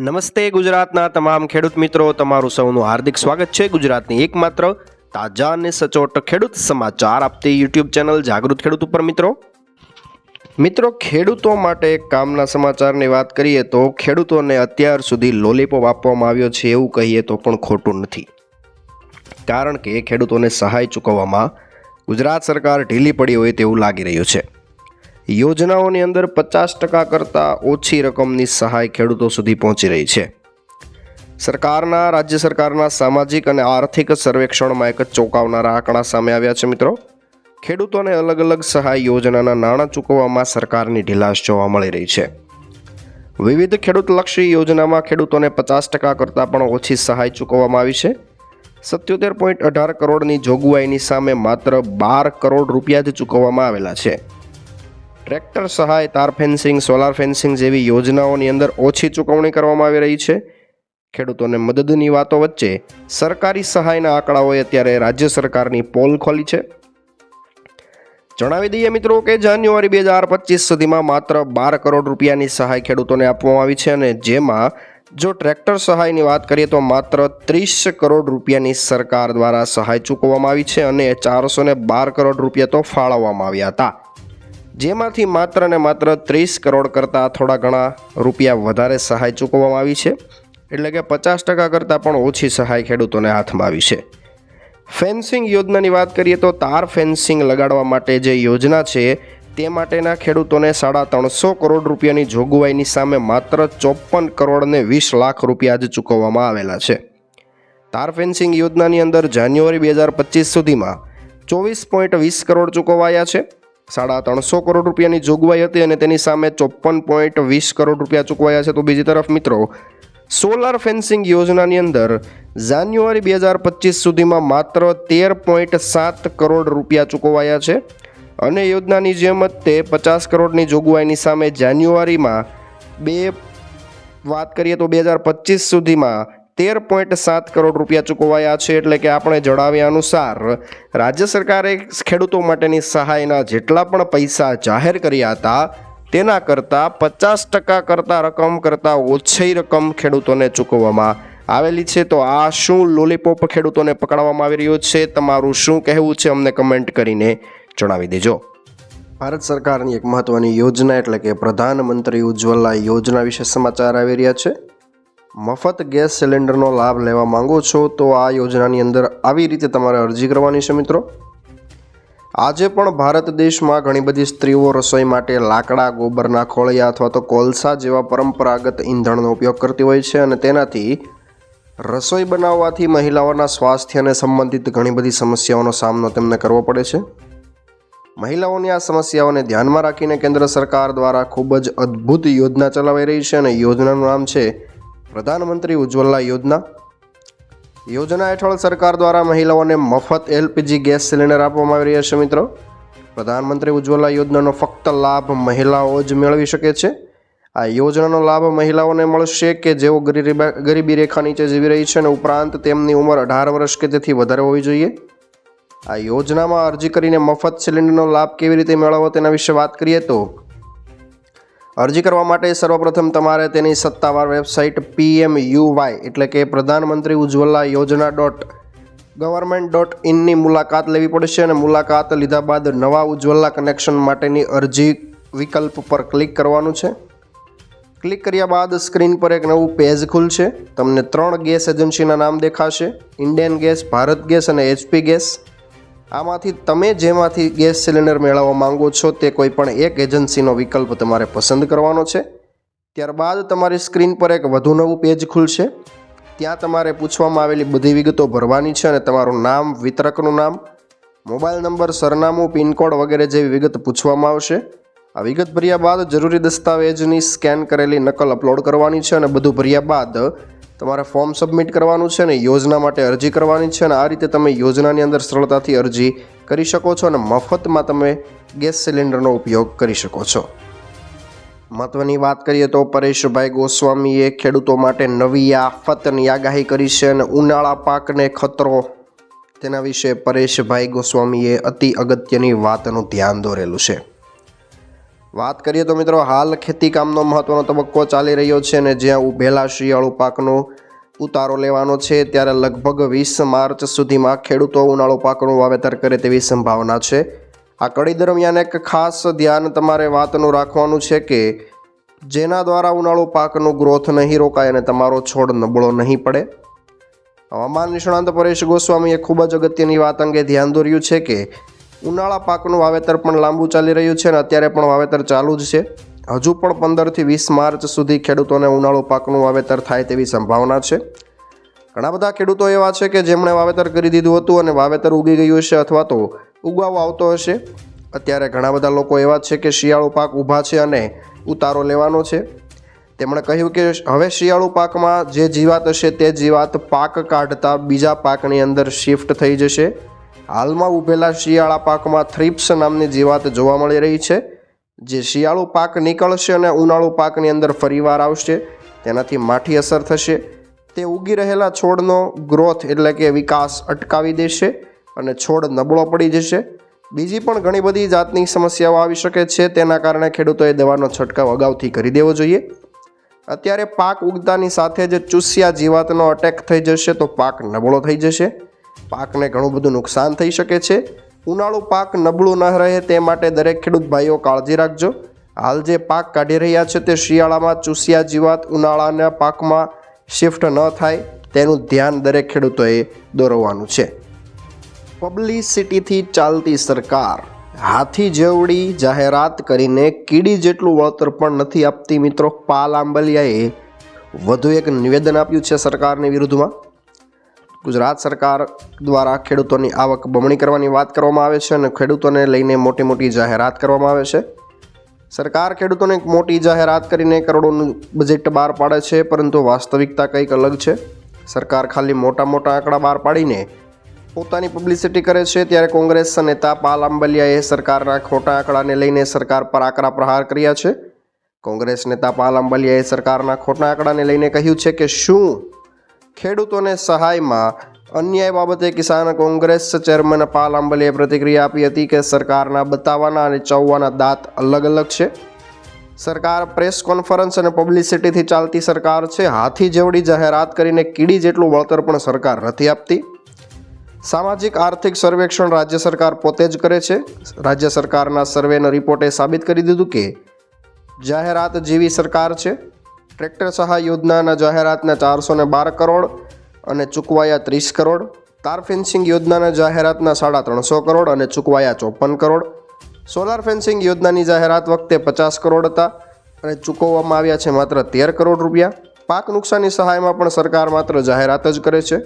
નમસ્તે ગુજરાતના તમામ ખેડૂત મિત્રો, તમારું સૌનું હાર્દિક સ્વાગત છે ગુજરાતની એકમાત્ર તાજા અને સચોટ ખેડૂત સમાચાર આપતી યુટ્યુબ ચેનલ જાગૃત ખેડૂત ઉપર। મિત્રો ખેડૂતો માટે કામના સમાચારની વાત કરીએ તો ખેડૂતોને અત્યાર સુધી લોલીપોપ આપવામાં આવ્યો છે એવું કહીએ તો પણ ખોટું નથી, કારણ કે ખેડૂતોને સહાય ચૂકવવામાં ગુજરાત સરકાર ઢીલી પડી હોય તેવું લાગી રહ્યું છે। યોજનાઓની અંદર 50% કરતાં ઓછી રકમની સહાય ખેડૂતો સુધી પહોંચી રહી છે। રાજ્ય સરકારના સામાજિક અને આર્થિક સર્વેક્ષણમાં એક ચોંકાવનારા આંકડા સામે આવ્યા છે। મિત્રો, ખેડૂતોને અલગ અલગ સહાય યોજનાના નાણાં ચૂકવવામાં સરકારની ઢીલાશ જોવા મળી રહી છે। વિવિધ ખેડૂતલક્ષી યોજનામાં ખેડૂતોને 50% કરતાં પણ ઓછી સહાય ચૂકવવામાં આવી છે। 77.18 કરોડની જોગવાઈની સામે માત્ર 12 કરોડ રૂપિયા જ ચૂકવવામાં આવેલા છે। ટ્રેક્ટર સહાય, તાર ફેન્સિંગ, સોલાર ફેન્સિંગ જેવી યોજનાઓની અંદર ઓછી ચૂકવણી કરવામાં આવી રહી છે। ખેડૂતોને મદદની વાતો વચ્ચે સરકારી સહાયના આંકડાઓએ અત્યારે રાજ્ય સરકારની પોલ ખોલી છે। જણાવી દઈએ મિત્રો કે જાન્યુઆરી 2025 સુધીમાં માત્ર 12 કરોડ રૂપિયાની સહાય ખેડૂતોને આપવામાં આવી છે, અને જેમાં જો ટ્રેક્ટર સહાયની વાત કરીએ તો માત્ર 30 કરોડ રૂપિયાની સરકાર દ્વારા સહાય ચૂકવવામાં આવી છે, અને 412 કરોડ રૂપિયા તો ફાળવવામાં આવ્યા હતા, જેમાંથી માત્ર ને માત્ર 30 કરોડ કરતાં થોડા ઘણા રૂપિયા વધારે સહાય ચૂકવવામાં આવી છે, એટલે કે 50% કરતાં પણ ઓછી સહાય ખેડૂતોને હાથમાં આવી છે। ફેન્સિંગ યોજનાની વાત કરીએ તો તાર ફેન્સિંગ લગાડવા માટે જે યોજના છે તે માટેના ખેડૂતોને 350 કરોડ રૂપિયાની જોગવાઈની સામે માત્ર 54 કરોડ ને 20 લાખ રૂપિયા જ ચૂકવવામાં આવેલા છે। તાર ફેન્સિંગ યોજનાની અંદર જાન્યુઆરી 2025 સુધીમાં 24.20 કરોડ ચૂકવાયા છે। 350 કરોડ રૂપિયાની જોગવાઈ હતી અને તેની સામે 54.20 કરોડ રૂપિયા ચૂકવાયા છે। તો બીજી તરફ મિત્રો, સોલાર ફેન્સિંગ યોજનાની અંદર જાન્યુઆરી 2025 સુધીમાં માત્ર 13.7 કરોડ રૂપિયા ચૂકવાયા છે, અને યોજનાની જેમ જ તે 50 કરોડની જોગવાઈની સામે જાન્યુઆરીમાં વાત કરીએ તો 2025 સુધીમાં 13.7 કરોડ રૂપિયા ચૂકવાયા છે। એટલે કે આપણે જણાવ્યા અનુસાર રાજ્ય સરકારે ખેડૂતો માટેની સહાયના જેટલા પણ પૈસા જાહેર કર્યા હતા તેના કરતાં 50% કરતાં રકમ કરતાં ઓછી રકમ ખેડૂતોને ચૂકવવામાં આવેલી છે। તો આ શું લોલીપોપ ખેડૂતોને પકડવામાં આવી રહ્યો છે, તમારું શું કહેવું છે અમને કમેન્ટ કરીને જણાવી દેજો। ભારત સરકારની એક મહત્વની યોજના એટલે કે પ્રધાનમંત્રી ઉજ્જવલા યોજના વિશે સમાચાર આવી રહ્યા છે। મફત ગેસ સિલિન્ડરનો લાભ લેવા માંગો છો તો આ યોજનાની અંદર આવી રીતે તમારે અરજી કરવાની છે। મિત્રો, આજે પણ ભારત દેશમાં ઘણી બધી સ્ત્રીઓ રસોઈ માટે લાકડા, ગોબરના ખોળિયા અથવા તો કોલસા જેવા પરંપરાગત ઈંધણનો ઉપયોગ કરતી હોય છે, અને તેનાથી રસોઈ બનાવવાથી મહિલાઓના સ્વાસ્થ્યને સંબંધિત ઘણી બધી સમસ્યાઓનો સામનો તેમને કરવો પડે છે। મહિલાઓની આ સમસ્યાઓને ધ્યાનમાં રાખીને કેન્દ્ર સરકાર દ્વારા ખૂબ જ અદ્ભુત યોજના ચલાવાઈ રહી છે, અને યોજનાનું નામ છે પ્રધાનમંત્રી ઉજ્જવલા યોજના હેઠળ સરકાર દ્વારા મહિલાઓને મફત LPG ગેસ સિલિન્ડર આપવામાં આવી રહ્યા છે। મિત્રો, પ્રધાનમંત્રી ઉજ્જવલા યોજનાનો ફક્ત લાભ મહિલાઓ જ મેળવી શકે છે। આ યોજનાનો લાભ મહિલાઓને મળશે કે જેઓ ગરીબી રેખા નીચે જીવી રહી છે, અને ઉપરાંત તેમની ઉંમર 18 વર્ષ કે તેથી વધારે હોવી જોઈએ। આ યોજનામાં અરજી કરીને મફત સિલિન્ડરનો લાભ કેવી રીતે મેળવવો તેના વિશે વાત કરીએ તો અરજી કરવા માટે સર્વપ્રથમ તમારે તેની સત્તાવાર વેબસાઇટ PMUY એટલે કે પ્રધાનમંત્રી ઉજ્જવલા યોજના .government.in ની મુલાકાત લેવી પડશે, અને મુલાકાત લીધા બાદ નવા ઉજ્જવલા કનેક્શન માટેની અરજી વિકલ્પ પર ક્લિક કરવાનું છે। ક્લિક કર્યા બાદ સ્ક્રીન પર એક નવું પેજ ખુલશે। તમને 3 ગેસ એજન્સીના નામ દેખાશે: ઇન્ડિયન ગેસ, ભારત ગેસ અને HP ગેસ। આમાંથી તમે જેમાંથી ગેસ સિલિન્ડર મેળવવા માંગો છો તે કોઈ પણ એક એજન્સીનો વિકલ્પ તમારે પસંદ કરવાનો છે। ત્યારબાદ તમારી સ્ક્રીન પર એક વધુ નવું પેજ ખુલશે। ત્યાં તમારે પૂછવામાં આવેલી બધી વિગતો ભરવાની છે, અને તમારું નામ, વિતરકનું નામ, મોબાઈલ નંબર, સરનામું, પિનકોડ વગેરે જેવી વિગત પૂછવામાં આવશે। આ વિગત ભર્યા બાદ જરૂરી દસ્તાવેજની સ્કેન કરેલી નકલ અપલોડ કરવાની છે, અને બધું ભર્યા બાદ તમારે ફોર્મ સબમિટ કરવાનું છે, અને યોજના માટે અરજી કરવાની છે, અને આ રીતે તમે યોજનાની અંદર સરળતાથી અરજી કરી શકો છો, અને મફતમાં તમે ગેસ સિલિન્ડરનો ઉપયોગ કરી શકો છો। મહત્વની વાત કરીએ તો પરેશભાઈ ગોસ્વામીએ ખેડૂતો માટે નવી આફતની આગાહી કરી છે, અને ઉનાળા પાકને ખતરો તેના વિશે પરેશભાઈ ગોસ્વામીએ અતિ અગત્યની વાતનું ધ્યાન દોરેલું છે। વાત કરીએ તો મિત્રો હાલ ખેતીકામનો મહત્વનો તબક્કો ચાલી રહ્યો છે અને જ્યાં ઉભેલા શિયાળુ પાકનો ઉતારો લેવાનો છે ત્યારે લગભગ 20 માર્ચ સુધીમાં ખેડૂતો ઉનાળુ પાકનું વાવેતર કરે તેવી સંભાવના છે. આ કડી દરમિયાન એક ખાસ ધ્યાન તમારે વાતનું રાખવાનું છે કે જેના દ્વારા ઉનાળુ પાકનું ગ્રોથ નહીં રોકાય અને તમારો છોડ નબળો નહીં પડે. હવામાન નિષ્ણાંત પરેશ ગોસ્વામીએ ખૂબ જ અગત્યની વાત અંગે ધ્યાન દોર્યું છે કે ઉનાળા પાકનું વાવેતર પણ લાંબુ ચાલી રહ્યું છે અને અત્યારે પણ વાવેતર ચાલુ જ છે. હજુ પણ 15 થી 20 માર્ચ સુધી ખેડૂતોને ઉનાળુ પાકનું વાવેતર થાય તેવી સંભાવના છે. ઘણા બધા ખેડૂતો એવા છે કે જેમણે વાવેતર કરી દીધું હતું અને વાવેતર ઉગી ગયું હશે અથવા તો ઉગાવો આવતો હશે. અત્યારે ઘણા બધા લોકો એવા છે કે શિયાળુ પાક ઊભા છે અને ઉતારો લેવાનો છે. તેમણે કહ્યું કે હવે શિયાળુ પાકમાં જે જીવાત હશે તે જીવાત પાક કાઢતા બીજા પાકની અંદર શિફ્ટ થઈ જશે. હાલમાં ઉભેલા શિયાળા પાકમાં થ્રિપ્સ નામની જીવાત જોવા મળી રહી છે, જે શિયાળુ પાક નીકળશે અને ઉનાળુ પાકની અંદર ફરીવાર આવશે. તેનાથી માઠી અસર થશે. તે ઉગી રહેલા છોડનો ગ્રોથ એટલે કે વિકાસ અટકાવી દેશે અને છોડ નબળો પડી જશે. બીજી પણ ઘણી બધી જાતની સમસ્યાઓ આવી શકે છે. તેના કારણે ખેડૂતોએ દવાનો છંટકાવ અગાઉથી કરી દેવો જોઈએ. અત્યારે પાક ઉગતાની સાથે જ ચૂસિયા જીવાતનો અટેક થઈ જશે તો પાક નબળો થઈ જશે. પાકને ઘણું બધું નુકસાન થઈ શકે છે. ઉનાળુ પાક નબળું ન રહે તે માટે દરેક ખેડૂત ભાઈઓ કાળજી રાખજો. હાલ જે પાક કાઢી રહ્યા છે તે શિયાળામાં ચૂસિયા જીવાત ઉનાળાના પાકમાં શિફ્ટ ન થાય તેનું ધ્યાન દરેક ખેડૂતોએ દોરવાનું છે. પબ્લિસિટીથી ચાલતી સરકાર હાથી જેવડી જાહેરાત કરીને કીડી જેટલું વળતર પણ નથી આપતી. મિત્રો, પાલ આંબલિયાએ વધુ એક નિવેદન આપ્યું છે સરકારની વિરુદ્ધમાં. ગુજરાત સરકાર દ્વારા ખેડૂતોની આવક બમણી કરવાની વાત કરવામાં આવે છે અને ખેડૂતોને લઈને મોટી મોટી જાહેરાત કરવામાં આવે છે. સરકાર ખેડૂતોને એક મોટી જાહેરાત કરીને કરોડોનું બજેટ બહાર પાડે છે, પરંતુ વાસ્તવિકતા કંઈક અલગ છે. સરકાર ખાલી મોટા મોટા આંકડા બહાર પાડીને પોતાની પબ્લિસિટી કરે છે. ત્યારે કોંગ્રેસ નેતા પાલ આંબલિયાએ સરકારના ખોટા આંકડાને લઈને સરકાર પર આકરા પ્રહાર કર્યા છે. કોંગ્રેસ નેતા પાલ આંબલિયાએ સરકારના ખોટા આંકડાને લઈને કહ્યું છે કે શું ખેડૂતોને સહાયમાં અન્યાય બાબતે કિસાન કોંગ્રેસ ચેરમેન પાલ આંબલિયાએ પ્રતિક્રિયા આપી હતી કે સરકારના બતાવવાના અને ચાવવાના દાંત અલગ અલગ છે. સરકાર પ્રેસ કોન્ફરન્સ અને પબ્લિસિટીથી ચાલતી સરકાર છે. હાથી જેવડી જાહેરાત કરીને કીડી જેટલું વળતર પણ સરકાર નથી આપતી. સામાજિક આર્થિક સર્વેક્ષણ રાજ્ય સરકાર પોતે જ કરે છે. રાજ્ય સરકારના સર્વેના રિપોર્ટે સાબિત કરી દીધું કે જાહેરાત જેવી સરકાર છે. ટ્રેક્ટર સહાય યોજનાના જાહેરાતના 412 કરોડ અને ચૂકવાયા 30 કરોડ. તાર ફેન્સિંગ યોજનાના જાહેરાતના 350 કરોડ અને ચૂકવાયા 54 કરોડ. સોલાર ફેન્સિંગ યોજનાની જાહેરાત વખતે 50 કરોડ હતા અને ચૂકવવામાં આવ્યા છે માત્ર 13 કરોડ રૂપિયા. પાક નુકસાની સહાયમાં પણ સરકાર માત્ર જાહેરાત જ કરે છે.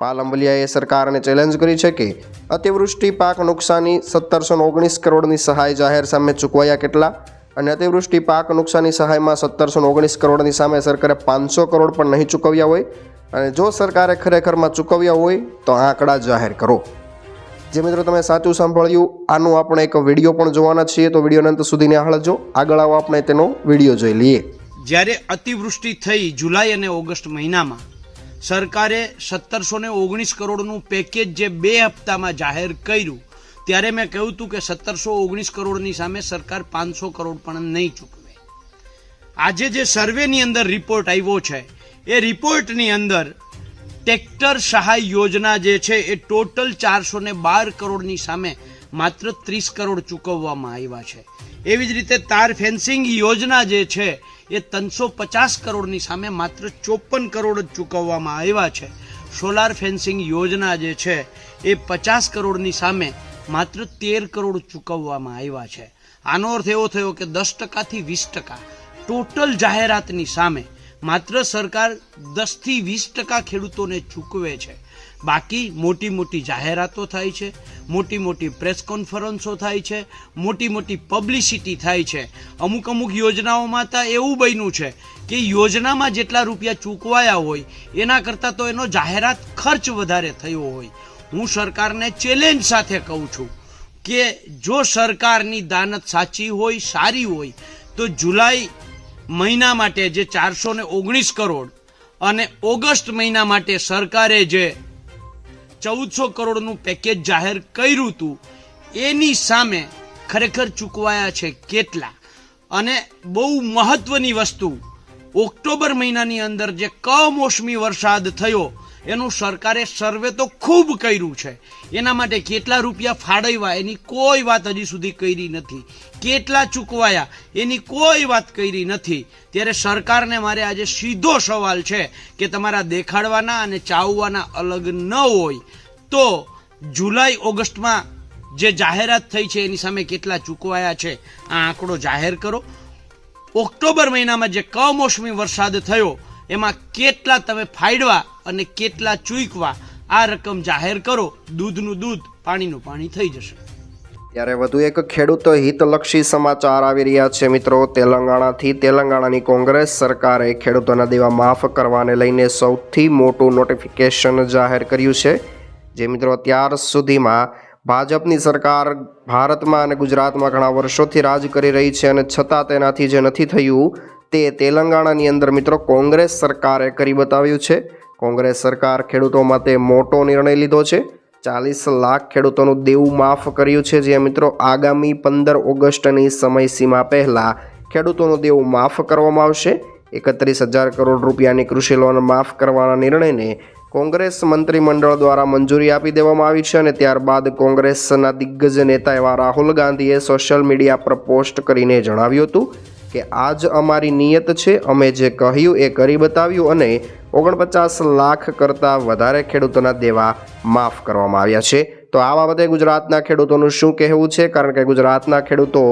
પાલ આંબલિયાએ સરકારને ચેલેન્જ કરી છે કે અતિવૃષ્ટિ પાક નુકસાની 1719 કરોડની સહાય જાહેર સામે ચૂકવાયા કેટલા? અને અતિવૃષ્ટિ પાક નુકસાની સહાયમાં 1719 કરોડની સામે સરકારે 500 કરોડ પણ નહીં ચૂકવ્યા હોય. અને જો સરકારે ખરેખરમાં ચૂકવ્યા હોય તો આંકડા જાહેર કરો. જે મિત્રો તમે સાચું સાંભળ્યું, આનું આપણે એક વિડીયો પણ જોવાના છીએ, તો વિડીયોના અંત સુધી નિહાળજો. આગળ આવો આપણે તેનો વિડીયો જોઈ લઈએ. જ્યારે અતિવૃષ્ટિ થઈ જુલાઈ અને ઓગસ્ટ મહિનામાં સરકારે 1719 કરોડનું પેકેજ જે 2 હપ્તામાં જાહેર કર્યું, ત્યારે મેં કહ્યું હતું કે 1719 કરોડની સામે સરકાર 500 કરોડ પણ નહીં ચૂકવે. આજે જે સર્વેની અંદર રિપોર્ટ આવ્યો છે, એ રિપોર્ટની અંદર ટ્રેક્ટર સહાય યોજના જે છે એ ટોટલ 412 કરોડની સામે માત્ર 30 કરોડ ચૂકવવામાં આવ્યા છે. એવી જ રીતે તાર ફેન્સિંગ યોજના જે છે એ 350 કરોડની સામે માત્ર 54 કરોડ જ ચૂકવવામાં આવ્યા છે. સોલાર ફેન્સિંગ યોજના જે છે એ 50 કરોડની સામે માત્ર 13 કરોડ ચૂકવવામાં આવ્યા છે. આનો અર્થ એવો થયો કે 10% થી 20% ટોટલ જાહેરાતની સામે માત્ર સરકાર 10 થી 20% ખેડૂતોને ચૂકવે છે. બાકી મોટી મોટી જાહેરાતો થાય છે, મોટી મોટી પ્રેસ કોન્ફરન્સો થાય છે, મોટી મોટી પબ્લિસિટી થાય છે. અમુક યોજનાઓમાં તો એવું બન્યું છે કે યોજનામાં જેટલા રૂપિયા ચૂકવાયા હોય એના કરતાં તો એનો જાહેરાત ખર્ચ વધારે થયો હોય. હું સરકારને ચેલેન્જ સાથે કહું છું કે જો સરકારની દાનત સાચી હોય, સારી હોય, તો જુલાઈ મહિના માટે જે 419 કરોડ અને ઓગસ્ટ મહિના માટે સરકારે જે 1400 કરોડનું પેકેજ જાહેર કર્યું હતું એની સામે ખરેખર ચૂકવાયા છે કેટલા? અને બહુ મહત્વની વસ્તુ, ઓક્ટોબર મહિનાની અંદર જે કમોસમી વરસાદ થયો એનું સરકારે સર્વે તો ખૂબ કર્યું છે. એના માટે કેટલા રૂપિયા ફાળવ્યા એની કોઈ વાત હજી સુધી કરી નથી, કેટલા ચૂકવાયા એની કોઈ વાત કરી નથી. ત્યારે સરકારને મારે આજે સીધો સવાલ છે કે તમારા દેખાડવાના અને ચાવવાના અલગ ન હોય તો જુલાઈ ઓગસ્ટમાં જે જાહેરાત થઈ છે એની સામે કેટલા ચૂકવાયા છે આ આંકડો જાહેર કરો. ઓક્ટોબર મહિનામાં જે કમોસમી વરસાદ થયો એમાં કેટલા તમે ફાળવા અને કેટલા ચૂકવા આ રકમ જાહેર કરો. દૂધનું દૂધ પાણીનું પાણી થઈ જશે. ત્યારે વધુ એક ખેડૂતો હિતલક્ષી સમાચાર આવી રહ્યા છે મિત્રો. તેલંગાણાની કોંગ્રેસ સરકારે ખેડૂતોના દેવા માફ કરવાને લઈને સૌથી મોટું નોટિફિકેશન જાહેર કર્યું છે. જે મિત્રો અત્યાર સુધીમાં ભાજપની સરકાર ભારતમાં અને ગુજરાતમાં ઘણા વર્ષોથી રાજ કરી રહી છે અને છતાં તેનાથી જે નથી થયું તે તેલંગાણાની અંદર મિત્રો કોંગ્રેસ સરકારે કરી બતાવ્યું છે. કોંગ્રેસ સરકાર ખેડૂતો માટે મોટો નિર્ણય લીધો છે. 40 લાખ ખેડૂતોનું દેવું માફ કર્યું છે. જે મિત્રો આગામી 15 ઓગસ્ટની સમયસીમા પહેલાં ખેડૂતોનું દેવું માફ કરવામાં આવશે. 31,000 કરોડ રૂપિયાની કૃષિ લોન માફ કરવાના નિર્ણયને કોંગ્રેસ મંત્રીમંડળ દ્વારા મંજૂરી આપી દેવામાં આવી છે. અને ત્યારબાદ કોંગ્રેસના દિગ્ગજ નેતા એવા રાહુલ ગાંધીએ સોશિયલ મીડિયા પર પોસ્ટ કરીને જણાવ્યું હતું કે આજ અમારી નિયત છે, અમે જે કહ્યું એ કરી બતાવ્યું અને 49 લાખ કરતાં વધારે ખેડૂતોના દેવા માફ કરવામાં આવ્યા છે. તો આ બાબતે ગુજરાતના ખેડૂતોનું શું કહેવું છે? કારણ કે ગુજરાતના ખેડૂતો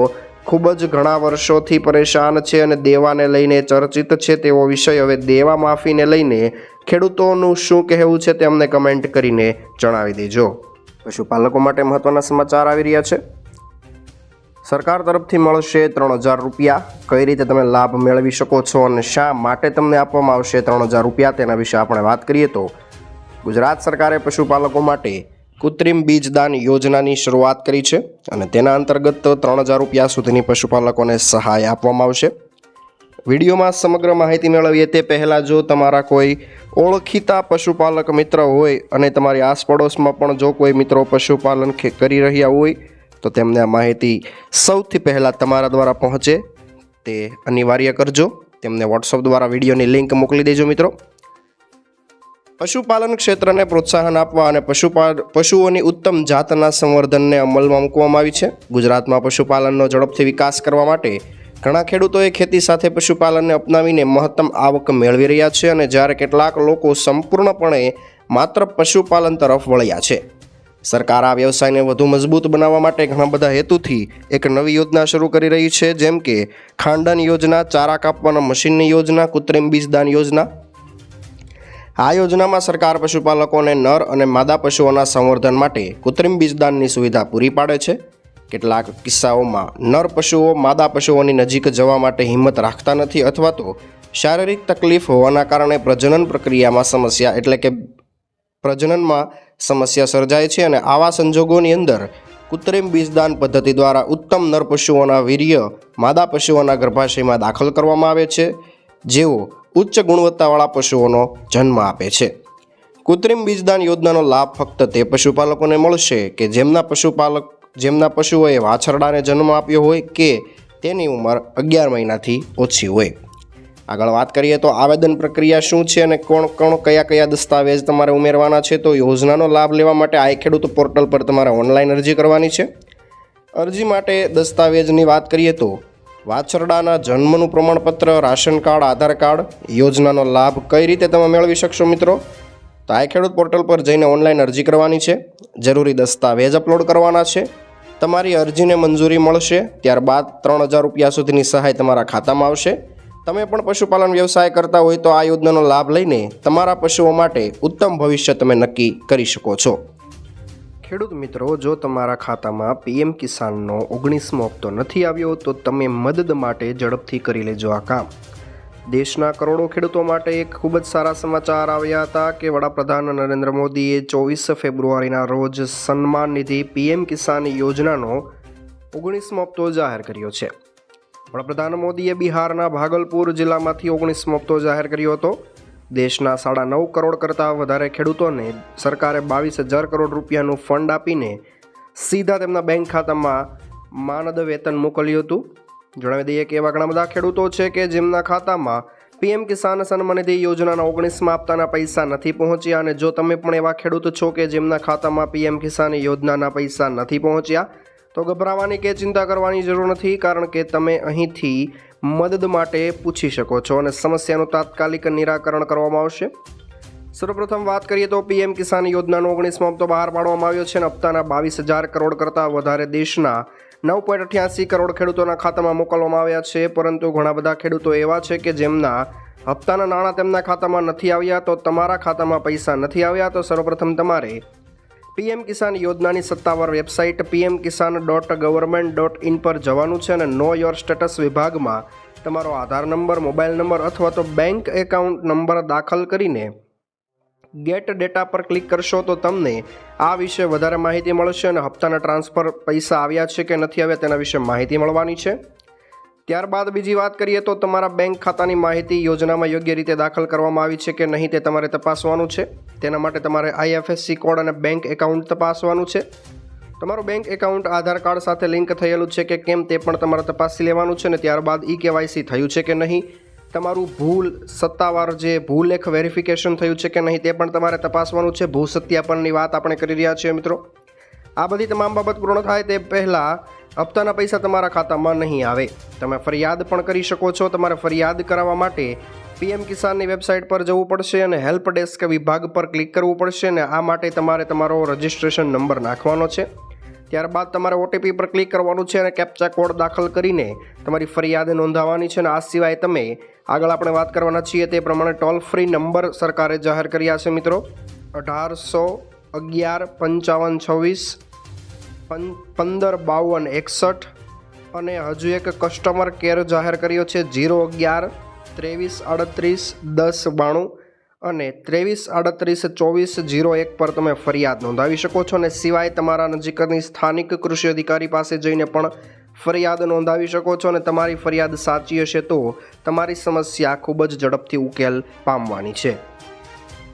ખૂબ જ ઘણા વર્ષોથી પરેશાન છે અને દેવાને લઈને ચર્ચિત છે. તેવો વિષય હવે દેવા માફીને લઈને ખેડૂતોનું શું કહેવું છે તે અમને કમેન્ટ કરીને જણાવી દેજો. પશુપાલકો માટે મહત્વના સમાચાર આવી રહ્યા છે. સરકાર તરફથી મળશે 3,000 રૂપિયા. કઈ રીતે તમે લાભ મેળવી શકો છો અને શા માટે તમને આપવામાં આવશે 3,000 રૂપિયા તેના વિશે આપણે વાત કરીએ તો ગુજરાત સરકારે પશુપાલકો માટે કૃત્રિમ બીજદાન યોજનાની શરૂઆત કરી છે અને તેના અંતર્ગત 3,000 રૂપિયા સુધીની પશુપાલકોને સહાય આપવામાં આવશે. વિડીયોમાં સમગ્ર માહિતી મેળવીએ તે પહેલાં જો તમારા કોઈ ઓળખીતા પશુપાલક મિત્ર હોય અને તમારી આસપડોશમાં પણ જો કોઈ મિત્રો પશુપાલન કરી રહ્યા હોય તો તેમને આ માહિતી સૌથી પહેલાં તમારા દ્વારા પહોંચે તે અનિવાર્ય કરજો. તેમને વોટ્સઅપ દ્વારા વિડીયોની લિંક મોકલી દેજો મિત્રો. પશુપાલન ક્ષેત્રને પ્રોત્સાહન આપવા અને પશુઓની ઉત્તમ જાતના સંવર્ધનને અમલમાં મૂકવામાં આવી છે. ગુજરાતમાં પશુપાલનનો ઝડપથી વિકાસ કરવા માટે ઘણા ખેડૂતોએ ખેતી સાથે પશુપાલનને અપનાવીને મહત્તમ આવક મેળવી રહ્યા છે અને જ્યારે કેટલાક લોકો સંપૂર્ણપણે માત્ર પશુપાલન તરફ વળ્યા છે. સરકાર આ વ્યવસાયને વધુ મજબૂત બનાવવા માટે ઘણા બધા હેતુથી એક નવી યોજના શરૂ કરી રહી છે, જેમ કે ખાંડન યોજના, ચારા કાપવાના મશીનની યોજના, કૃત્રિમ બીજદાન યોજના. આ યોજનામાં સરકાર પશુપાલકોને નર અને માદા પશુઓના સંવર્ધન માટે કૃત્રિમ બીજદાનની સુવિધા પૂરી પાડે છે. કેટલાક કિસ્સાઓમાં નર પશુઓ માદા પશુઓની નજીક જવા માટે હિંમત રાખતા નથી અથવા તો શારીરિક તકલીફ હોવાના કારણે પ્રજનન પ્રક્રિયામાં સમસ્યા એટલે કે પ્રજનનમાં સમસ્યા સર્જાય છે અને આવા સંજોગોની અંદર કૃત્રિમ બીજદાન પદ્ધતિ દ્વારા ઉત્તમ નર પશુઓના વીર્ય માદા પશુઓના ગર્ભાશયમાં દાખલ કરવામાં આવે છે, જેઓ ઉચ્ચ ગુણવત્તાવાળા પશુઓનો જન્મ આપે છે. કૃત્રિમ બીજદાન યોજનાનો લાભ ફક્ત તે પશુપાલકોને મળશે કે જેમના પશુઓએ વાછરડાને જન્મ આપ્યો હોય કે તેની ઉંમર 11 મહિનાથી ઓછી હોય. આગળ વાત કરીએ તો આવેદન પ્રક્રિયા શું છે અને કયા દસ્તાવેજ તમારે ઉમેરવાના છે. તો યોજનાનો લાભ લેવા માટે આઈ ખેડૂત પોર્ટલ પર તમારે ઓનલાઈન અરજી કરવાની છે. અરજી માટે દસ્તાવેજની વાત કરીએ તો વાછરડાના જન્મનું પ્રમાણપત્ર, રાશન કાર્ડ, આધાર કાર્ડ. યોજનાનો લાભ કઈ રીતે તમે મેળવી શકશો મિત્રો? તો આઈ ખેડૂત પોર્ટલ પર જઈને ઓનલાઈન અરજી કરવાની છે. જરૂરી દસ્તાવેજ અપલોડ કરવાના છે. તમારી અરજીને મંજૂરી મળશે ત્યારબાદ 3,000 રૂપિયા સુધીની સહાય તમારા ખાતામાં આવશે. તમે પણ પશુપાલન વ્યવસાય કરતા હોય તો આ યોજનાનો લાભ લઈને તમારા પશુઓ માટે ઉત્તમ ભવિષ્ય તમે નક્કી કરી શકો છો. ખેડૂત મિત્રો, જો તમારા ખાતામાં PM કિસાનનો 19મો હપ્તો નથી આવ્યો તો તમે મદદ માટે ઝડપથી કરી લેજો આ કામ. દેશના કરોડો ખેડૂતો માટે એક ખૂબ જ સારા સમાચાર આવ્યા હતા કે વડાપ્રધાન નરેન્દ્ર મોદીએ 24 ફેબ્રુઆરીના રોજ સન્માન નિધિ PM કિસાન યોજનાનો 19મો હપ્તો જાહેર કર્યો છે. વડાપ્રધાન મોદીએ બિહારના ભાગલપુર જિલ્લામાંથી 19મો હપ્તો જાહેર કર્યો હતો. દેશના 9.5 કરોડ કરતાં વધારે ખેડૂતોને સરકારે 22,000 કરોડ રૂપિયાનું ફંડ આપીને સીધા તેમના બેંક ખાતામાં માનદ વેતન મોકલ્યું હતું. જણાવી દઈએ કે એવા ઘણા બધા ખેડૂતો છે કે જેમના ખાતામાં પીએમ કિસાન સન્માન નિધિ યોજનાના 19મા હપ્તાના પૈસા નથી પહોંચ્યા, અને જો તમે પણ એવા ખેડૂત છો કે જેમના ખાતામાં પીએમ કિસાન યોજનાના પૈસા નથી પહોંચ્યા તો ગભરાવાની કે ચિંતા કરવાની જરૂર નથી, કારણ કે તમે અહીંથી મદદ માટે પૂછી શકો છો અને સમસ્યાનું તાત્કાલિક નિરાકરણ કરવામાં આવશે. સર્વપ્રથમ વાત કરીએ તો પીએમ કિસાન યોજનાનો 19મો હપ્તો બહાર પાડવામાં આવ્યો છે અને હપ્તાના 22,000 કરોડ કરતાં વધારે દેશના 9.88 કરોડ ખેડૂતોના ખાતામાં મોકલવામાં આવ્યા છે. પરંતુ ઘણા બધા ખેડૂતો એવા છે કે જેમના હપ્તાના નાણાં તેમના ખાતામાં નથી આવ્યા. તો તમારા ખાતામાં પૈસા નથી આવ્યા તો સર્વપ્રથમ તમારે પીએમ કિસાન યોજનાની સત્તાવાર વેબસાઇટ pm-kisan.government.in પર જવાનું છે અને નો યોર સ્ટેટસ વિભાગમાં તમારો આધાર નંબર, મોબાઈલ નંબર અથવા તો બેંક એકાઉન્ટ નંબર દાખલ કરીને ગેટ ડેટા પર ક્લિક કરશો તો તમને આ વિશે વધારે માહિતી મળશે અને હપ્તાના ટ્રાન્સફર પૈસા આવ્યા છે કે નથી આવ્યા તેના વિશે માહિતી મળવાની છે. ત્યારબાદ બીજી વાત કરીએ તો તમારા બેંક ખાતાની માહિતી યોજનામાં યોગ્ય રીતે દાખલ કરવામાં આવી છે કે નહીં તે તમારે તપાસવાનું છે. તેના માટે તમારે IFSC કોડ અને બેંક એકાઉન્ટ તપાસવાનું છે. તમારું બેંક એકાઉન્ટ આધાર કાર્ડ સાથે લિંક થયેલું છે કે કેમ તે પણ તમારે તપાસી લેવાનું છે. અને ત્યારબાદ KYC થયું છે કે નહીં, તમારું સત્તાવાર જે ભૂલેખ વેરિફિકેશન થયું છે કે નહીં તે પણ તમારે તપાસવાનું છે. ભૂ સત્યાપનની વાત આપણે કરી રહ્યા છીએ મિત્રો. આ બધી તમામ બાબત પૂર્ણ થાય તે પહેલાં હપ્તાના પૈસા તમારા ખાતામાં નહીં આવે. તમે ફરિયાદ પણ કરી શકો છો. તમારે ફરિયાદ કરાવવા માટે પીએમ કિસાનની વેબસાઇટ પર જવું પડશે અને હેલ્પ ડેસ્ક વિભાગ પર ક્લિક કરવું પડશે અને આ માટે તમારે તમારો રજિસ્ટ્રેશન નંબર નાખવાનો છે. ત્યારબાદ તમારે OTP પર ક્લિક કરવાનું છે અને કેપ્ચા કોડ દાખલ કરીને તમારી ફરિયાદ નોંધાવવાની છે. અને આ સિવાય તમે આગળ આપણે વાત કરવાના છીએ તે પ્રમાણે ટોલ ફ્રી નંબર સરકારે જાહેર કર્યા છે મિત્રો, 1811-25-155261 અને હજુ એક કસ્ટમર કેર જાહેર કર્યો છે 011-2338-1092 અને 2338-2401 પર તમે ફરિયાદ નોંધાવી શકો છો. અને સિવાય તમારા નજીકની સ્થાનિક કૃષિ અધિકારી પાસે જઈને પણ ફરિયાદ નોંધાવી શકો છો. અને તમારી ફરિયાદ સાચી હશે તો તમારી સમસ્યા ખૂબ જ ઝડપથી ઉકેલ પામવાની છે.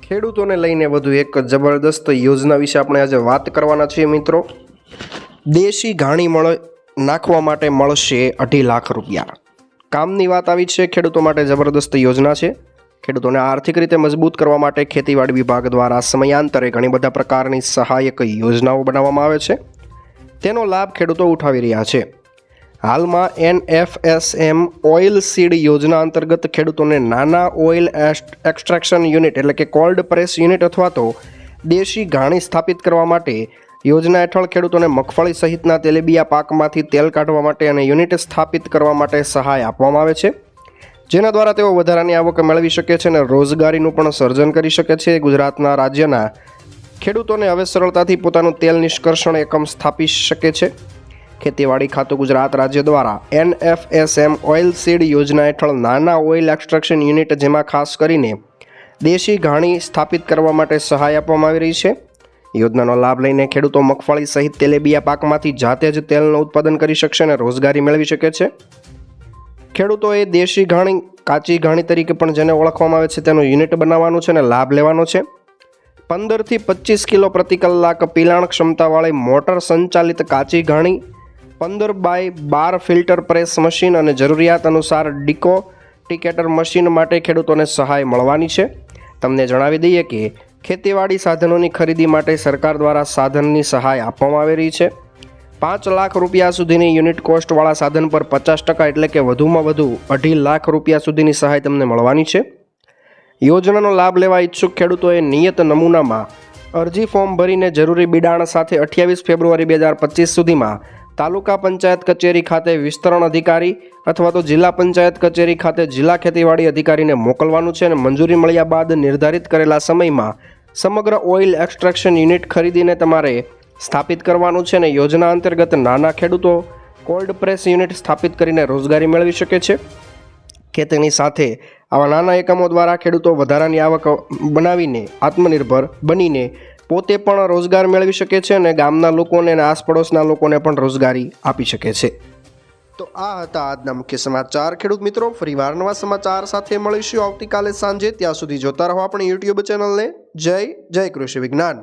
ખેડૂતોને લઈને વધુ એક જબરદસ્ત યોજના વિશે આપણે આજે વાત કરવાના છીએ મિત્રો. દેશી ઘાણી નાખવા માટે મળશે 2.5 લાખ રૂપિયા. કામની વાત આવી છે. ખેડૂતો માટે જબરદસ્ત યોજના છે. ખેડૂતોને આર્થિક રીતે મજબૂત કરવા માટે ખેતીવાડી વિભાગ દ્વારા સમયાંતરે ઘણી બધા પ્રકારની સહાયક યોજનાઓ બનાવવામાં આવે છે. તેનો લાભ ખેડૂતો ઉઠાવી રહ્યા છે. હાલમાં NFSM ઓઇલ સીડ યોજના અંતર્ગત ખેડૂતોને નાના ઓઇલ એક્સ્ટ્રેક્શન યુનિટ એટલે કે કોલ્ડ પ્રેસ યુનિટ અથવા તો દેશી ઘાણી સ્થાપિત કરવા માટે યોજના હેઠળ ખેડૂતોને મગફળી સહિતના તેલીબિયા પાકમાંથી તેલ કાઢવા માટે અને યુનિટ સ્થાપિત કરવા માટે સહાય આપવામાં આવે છે, જેના દ્વારા તેઓ વધારાની આવક મેળવી શકે છે અને રોજગારીનું પણ સર્જન કરી શકે છે. ગુજરાતના રાજ્યના ખેડૂતોને હવે સરળતાથી પોતાનું તેલ નિષ્કર્ષણ એકમ સ્થાપી શકે છે. ખેતીવાડી ખાતું ગુજરાત રાજ્ય દ્વારા NFSM ઓઇલ સીડ યોજના હેઠળ નાના ઓઇલ એક્સ્ટ્રેક્શન યુનિટ જેમાં ખાસ કરીને દેશી ઘાણી સ્થાપિત કરવા માટે સહાય આપવામાં આવી રહી છે. યોજનાનો લાભ લઈને ખેડૂતો મગફળી સહિત તેલીબિયા પાકમાંથી જાતે જ તેલનું ઉત્પાદન કરી શકશે અને રોજગારી મેળવી શકે છે. ખેડૂતોએ દેશી ઘાણી, કાચી ઘાણી તરીકે પણ જેને ઓળખવામાં આવે છે તેનું યુનિટ બનાવવાનું છે અને લાભ લેવાનો છે. 15 થી 25 કિલો પ્રતિ કલાક પિલાણ ક્ષમતાવાળી મોટર સંચાલિત કાચી ઘાણી, 15x12 ફિલ્ટર પ્રેસ મશીન અને જરૂરિયાત અનુસાર ડિકોટિકેટર મશીન માટે ખેડૂતોને સહાય મળવાની છે. તમને જણાવી દઈએ કે ખેતીવાડી સાધનોની ખરીદી માટે સરકાર દ્વારા સાધનની સહાય આપવામાં આવી રહી છે. 5 લાખ રૂપિયા સુધીની યુનિટ કોસ્ટવાળા સાધન પર 50% એટલે કે વધુમાં વધુ 2.5 લાખ રૂપિયા સુધીની સહાય તમને મળવાની છે. યોજનાનો લાભ લેવા ઈચ્છુક ખેડૂતોએ નિયત નમૂનામાં અરજી ફોર્મ ભરીને જરૂરી બિડાણ સાથે 28 ફેબ્રુઆરી 2025 સુધીમાં તાલુકા પંચાયત કચેરી ખાતે વિસ્તરણ અધિકારી અથવા તો જિલ્લા પંચાયત કચેરી ખાતે જિલ્લા ખેતીવાડી અધિકારીને મોકલવાનું છે અને મંજૂરી મળ્યા બાદ નિર્ધારિત કરેલા સમયમાં સમગ્ર ઓઇલ એક્સ્ટ્રેક્શન યુનિટ ખરીદીને તમારે સ્થાપિત કરવાનું છે. અને યોજના અંતર્ગત નાના ખેડૂતો કોલ્ડ પ્રેસ યુનિટ સ્થાપિત કરીને રોજગારી મેળવી શકે છે. ખેતીની સાથે આવા નાના એકમો દ્વારા ખેડૂતો વધારાની આવક બનાવીને આત્મનિર્ભર બનીને પોતે પણ રોજગાર મેળવી શકે છે અને ગામના લોકોને અને આસપડોશના લોકોને પણ રોજગારી આપી શકે છે. તો આ હતા આજના મુખ્ય સમાચાર. ખેડૂત મિત્રો, ફરીવાર નવા સમાચાર સાથે મળીશું આવતીકાલે સાંજે. ત્યાં સુધી જોતા રહો આપણી YouTube ચેનલને. જય કૃષિ વિજ્ઞાન.